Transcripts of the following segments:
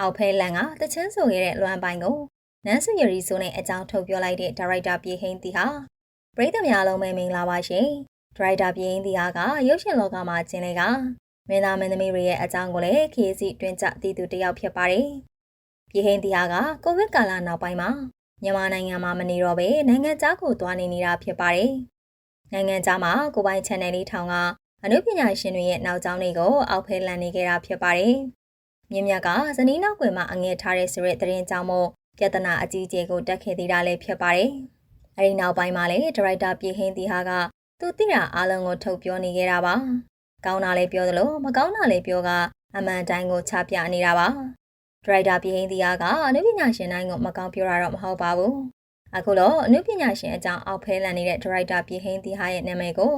အောက်ဖဲလန်ကတချင်းဆိုခဲ့တဲ့လွမ်းပိုင်ကိုနန်းစုရရီဆိုနဲ့အကြောင်းထုတ်ပြောလိုက်တဲ့ဒါရိုက်တာပြေဟင်းတီဟာပရိသတ်များလုံးပဲမင်္ဂလာပါရှင်ဒါရိုက်တာပြေဟင်းတီဟာကရုပ်ရှင်လောကမှာကျင်းလေကမင်းသားမင်းသမီးတွေရဲ့အကြောင်းကိုလည်းခရီးစီတွင်ကြတည်သူတယောက်ဖြစ်ပါတယ်ပြေဟင်းတီဟာကကိုဗစ်ကာလနောက်ပိုင်းမှာမြန်မာနိုင်ငံမှာမနေတော့ဘဲနိုင်ငံခြားကိုသွားနေနေတာဖြစ်ပါတယ်နိုင်ငံခြားမှာကိုပိုင် channel လေးထောင်ကအနုပညာရှင်တွေရဲ့နောက်ကျောင်းတွေကိုအောက်ဖဲလန်နေခဲ့တာဖြစ်ပါတယ်မြင်းမြတ်ကဇနီးနောက်ွယ်မှာအငဲထားတဲ့ဆိုတဲ့သတင်းကြောင့်မို့ပြဿနာအကြီးအကျယ်ကိုတက်ခဲ့သေးတာလည်းဖြစ်ပါတယ်။အဲဒီနောက်ပိုင်းမှာလည်းဒါရိုက်တာပြေဟင်းတီဟာကသူသိတာအားလုံးကိုထုတ်ပြောနေခဲ့တာပါ။ကောင်းတာလည်းပြောသလိုမကောင်းတာလည်းပြောကအမှန်တိုင်းကိုချပြနေတာပါ။ဒါရိုက်တာပြေဟင်းတီဟာကအနုပညာရှင်တိုင်းကိုမကောင်းပြောတာတော့မဟုတ်ပါဘူး။အခုတော့အနုပညာရှင်အကြောင်းအောက်ဖဲလန်နေတဲ့ဒါရိုက်တာပြေဟင်းတီဟာရဲ့နာမည်ကို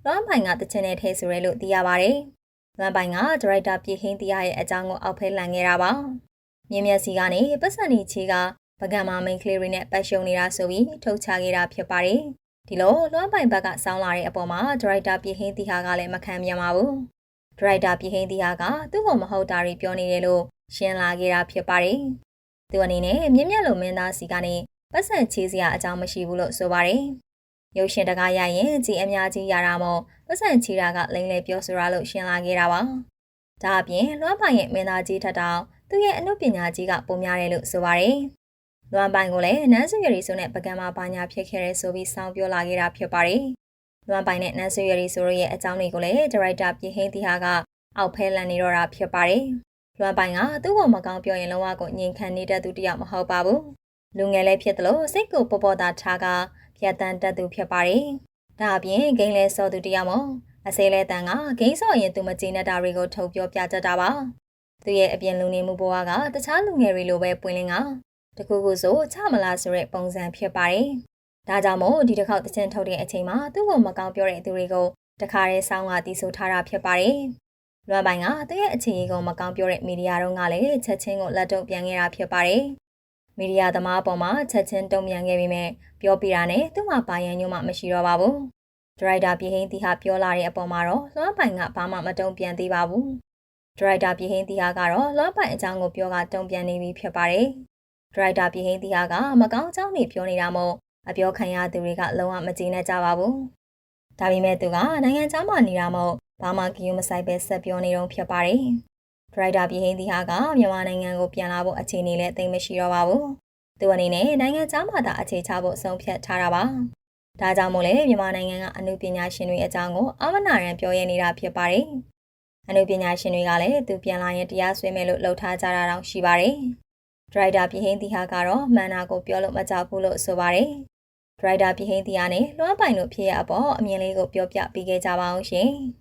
လွမ်းပိုင်ကတချင်နဲ့ထဲဆိုရဲလို့သိရပါတယ်။လွမ်းပိုင်ကဒါရိုက်တာပြေဟင်းတီရဲ့အကြောင်းကိုအောက်ဖဲလန်ခဲ့တာပါ။မြင်းမျက်စီကနေပတ်စံနေချီကပကံမာမိန်ကလေးတွေနဲ့ပတ်ရှုံနေတာဆိုပြီးထုတ်ချခဲ့တာဖြစ်ပါတယ်။ဒီလိုလွမ်းပိုင်ဘက်ကစောင်းလာတဲ့အပေါ်မှာဒါရိုက်တာပြေဟင်းတီဟာကလည်းမခံပြန်ပါဘူး။ဒါရိုက်တာပြေဟင်းတီဟာကသူ့ကိုမဟုတ်တာတွေပြောနေတယ်လို့ရှင်းလာခဲ့တာဖြစ်ပါတယ်။သူအနေနဲ့မြင်းမြတ်လိုမင်းသားစီကနေပတ်စံချေးစရာအကြောင်းမရှိဘူးလို့ဆိုပါတယ်။ရုပ်ရှင်တကားရရင်ကြည်အများကြီးရတာမို့ပတ်စံချီတာကလိမ့်လေပြောဆိုရလို့ရှင်းလာခဲ့တာပါ။ဒါအပြင်လွမ်းပိုင်ရဲ့မင်းသားကြီးထက်တောင်သူ့ရဲ့အမှုပညာကြီးကပုံများတယ်လို့ဆိုပါတယ်။လွမ်းပိုင်ကိုလည်းနန်းစုရရီဆိုနဲ့ပကံမှာပါညာဖြစ်ခဲ့ရဲဆိုပြီးစောင်းပြောလာခဲ့တာဖြစ်ပါတယ်။လွမ်းပိုင်နဲ့နန်းစုရရီဆိုရဲ့အကြောင်းတွေကိုလည်းဒါရိုက်တာပြေဟင်းတီဟာကအောက်ဖဲလန်နေတော့တာဖြစ်ပါတယ်။လွမ်းပိုင်ကသူ့ကိုမကောင်းပြောရင်လုံးဝကိုငြိမ်ခံနေတဲ့သူတယောက်မဟုတ်ပါဘူး။လူငယ်လည်းဖြစ်တယ်လို့စိတ်ကိုပေါ်ပေါ်သားထားကပြတ်တန်းတတ်သူဖြစ်ပါတယ်။ဒါအပြင်ဂိမ်းလဲစောသူတယောက်မို့အစေးလဲတန်ကဂိမ်းစော်ရင်သူမကျေနပ်တာတွေကိုထုတ်ပြောပြတတ်တာပါ။သူရဲ့အပြင်လူနေမှုဘဝကတခြားလူငယ်တွေလိုပဲပွင့်လင်းကတခုခုဆိုချမလားဆိုတဲ့ပုံစံဖြစ်ပါတယ်။ဒါကြောင့်မို့ဒီတစ်ခေါက်တချင်ထုတ်တဲ့အချိန်မှာသူ့ကိုမကောင်းပြောတဲ့သူတွေကိုတခါတည်းစောင်းကတီးဆိုထားတာဖြစ်ပါတယ်။လွမ်းပိုင်ကသူ့ရဲ့အခြေအနေကိုမကောင်းပြောတဲ့မီဒီယာတို့ကလည်းချက်ချင်းကိုလက်တုပ်ပြန်ခဲ့တာဖြစ်ပါတယ်။မီဒီယာသမားအပေါ်မှာချက်ချင်းတုံ့ပြန်ခဲ့ပြီးမြဲပြောပြတာနဲ့သူ့မှာပါရန်ညွှန်းမှမရှိတော့ပါဘူး။ဒါရိုက်တာပြေဟင်းတီဟာပြောလာတဲ့အပေါ်မှာတော့လွမ်းပိုင်ကဘာမှမတုံ့ပြန်သေးပါဘူး။ဒါရိုက်တာပြေဟင်းတီဟာကတော့လွမ်းပိုင်အကြောင်းကိုပြောကတုံ့ပြန်နေပြီဖြစ်ပါတယ်။ဒါရိုက်တာပြေဟင်းတီဟာကမကောင်းအကြောင်းတွေပြောနေတာမို့အပြောခံရသူတွေကလုံးဝမကျေနပ်ကြပါဘူး။ဒါပေမဲ့သူကနိုင်ငံခြားမှာနေတာမို့ဘာမှကြည့်မဆိုင်ပဲဆက်ပြောနေတော့ဖြစ်ပါတယ်။ဒါရိုက်တာပြေဟင်းတီဟာကမြန်မာနိုင်ငံကိုပြန်လာဖို့အခြေအနေလည်းသိမရှိတော့ပါဘူး။သူအနေနဲ့နိုင်ငံခြားမှာသာအခြေချဖို့ဆုံးဖြတ်ထားတာပါ။ဒါကြောင့်မို့လဲမြန်မာနိုင်ငံကအမှုပညာရှင်တွေအကြောင်းကိုအမနာရန်ပြောရနေတာဖြစ်ပါတယ်။အမှုပညာရှင်တွေကလည်းသူပြန်လာရင်တရားစွဲမယ်လို့လှုပ်ထားကြတာတောင်ရှိပါတယ်။ဒရိုက်တာပြေဟင်းတီဟာကတော့မှန်တာကိုပြောလို့မကြောက်ဘူးလို့ဆိုပါတယ်။ဒရိုက်တာပြေဟင်းတီကနေလွှမ်းပိုင်လို့ဖြစ်ရအပေါ်အမြင်လေးကိုပြောပြပေးခဲ့ကြပါအောင်ရှင်။